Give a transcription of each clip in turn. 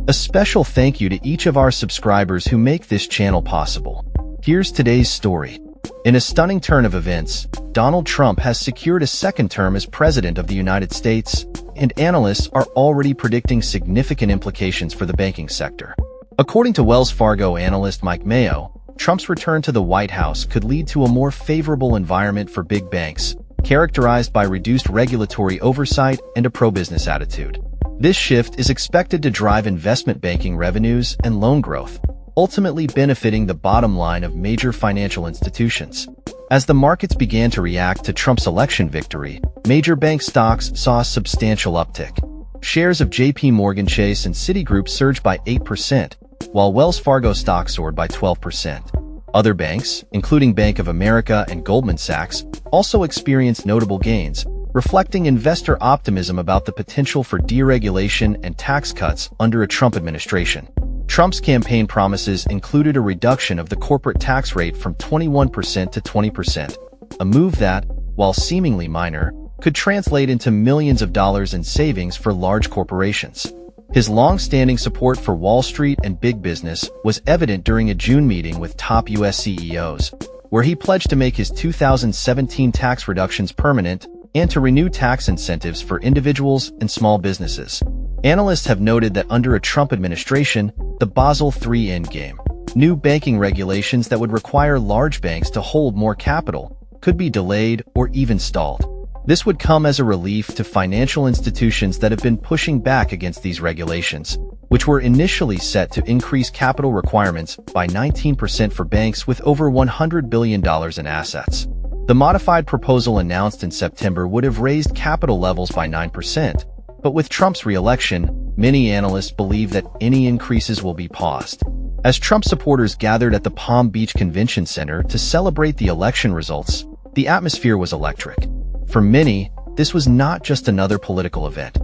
A special thank you to each of our subscribers who make this channel possible. Here's today's story. In a stunning turn of events, Donald Trump has secured a second term as President of the United States, and analysts are already predicting significant implications for the banking sector. According to Wells Fargo analyst Mike Mayo, Trump's return to the White House could lead to a more favorable environment for big banks, characterized by reduced regulatory oversight and a pro-business attitude. This shift is expected to drive investment banking revenues and loan growth, ultimately benefiting the bottom line of major financial institutions. As the markets began to react to Trump's election victory, major bank stocks saw a substantial uptick. Shares of J.P. Morgan Chase and Citigroup surged by 8%, while Wells Fargo stock soared by 12%. Other banks, including Bank of America and Goldman Sachs, also experienced notable gains, reflecting investor optimism about the potential for deregulation and tax cuts under a Trump administration. Trump's campaign promises included a reduction of the corporate tax rate from 21% to 20%, a move that, while seemingly minor, could translate into millions of dollars in savings for large corporations. His long-standing support for Wall Street and big business was evident during a June meeting with top U.S. CEOs, where he pledged to make his 2017 tax reductions permanent and to renew tax incentives for individuals and small businesses. Analysts have noted that under a Trump administration, the Basel III endgame, new banking regulations that would require large banks to hold more capital, could be delayed or even stalled. This would come as a relief to financial institutions that have been pushing back against these regulations, which were initially set to increase capital requirements by 19% for banks with over $100 billion in assets. The modified proposal announced in September would have raised capital levels by 9%, but with Trump's re-election, many analysts believe that any increases will be paused. As Trump supporters gathered at the Palm Beach Convention Center to celebrate the election results, the atmosphere was electric. For many, this was not just another political event.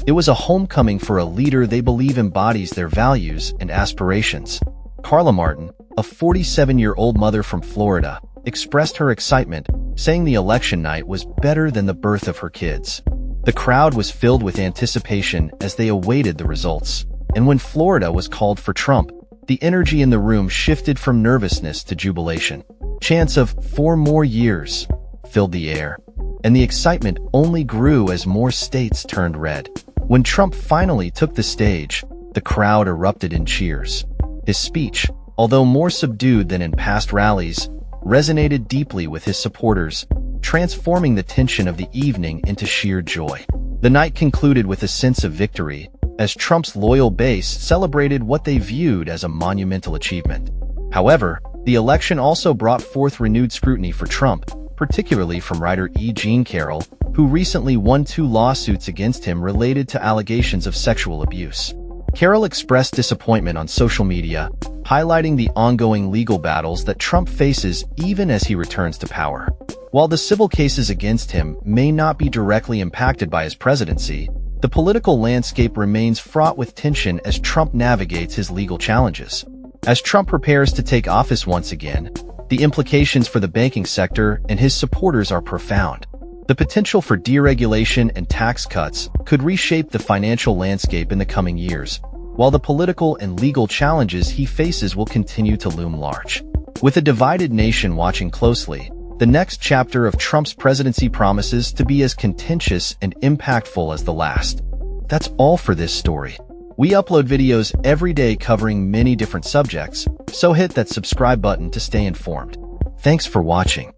It was a homecoming for a leader they believe embodies their values and aspirations. Carla Martin, a 47-year-old mother from Florida, expressed her excitement, saying the election night was better than the birth of her kids. The crowd was filled with anticipation as they awaited the results, and when Florida was called for Trump, the energy in the room shifted from nervousness to jubilation. Chants of "4 more years" filled the air, and the excitement only grew as more states turned red. When Trump finally took the stage, the crowd erupted in cheers. His speech, although more subdued than in past rallies, resonated deeply with his supporters, transforming the tension of the evening into sheer joy. The night concluded with a sense of victory, as Trump's loyal base celebrated what they viewed as a monumental achievement. However, the election also brought forth renewed scrutiny for Trump, particularly from writer E. Jean Carroll, who recently won 2 lawsuits against him related to allegations of sexual abuse. Carroll expressed disappointment on social media, highlighting the ongoing legal battles that Trump faces even as he returns to power. While the civil cases against him may not be directly impacted by his presidency, the political landscape remains fraught with tension as Trump navigates his legal challenges. As Trump prepares to take office once again, the implications for the banking sector and his supporters are profound. The potential for deregulation and tax cuts could reshape the financial landscape in the coming years, while the political and legal challenges he faces will continue to loom large. With a divided nation watching closely, the next chapter of Trump's presidency promises to be as contentious and impactful as the last. That's all for this story. We upload videos every day covering many different subjects, so hit that subscribe button to stay informed. Thanks for watching.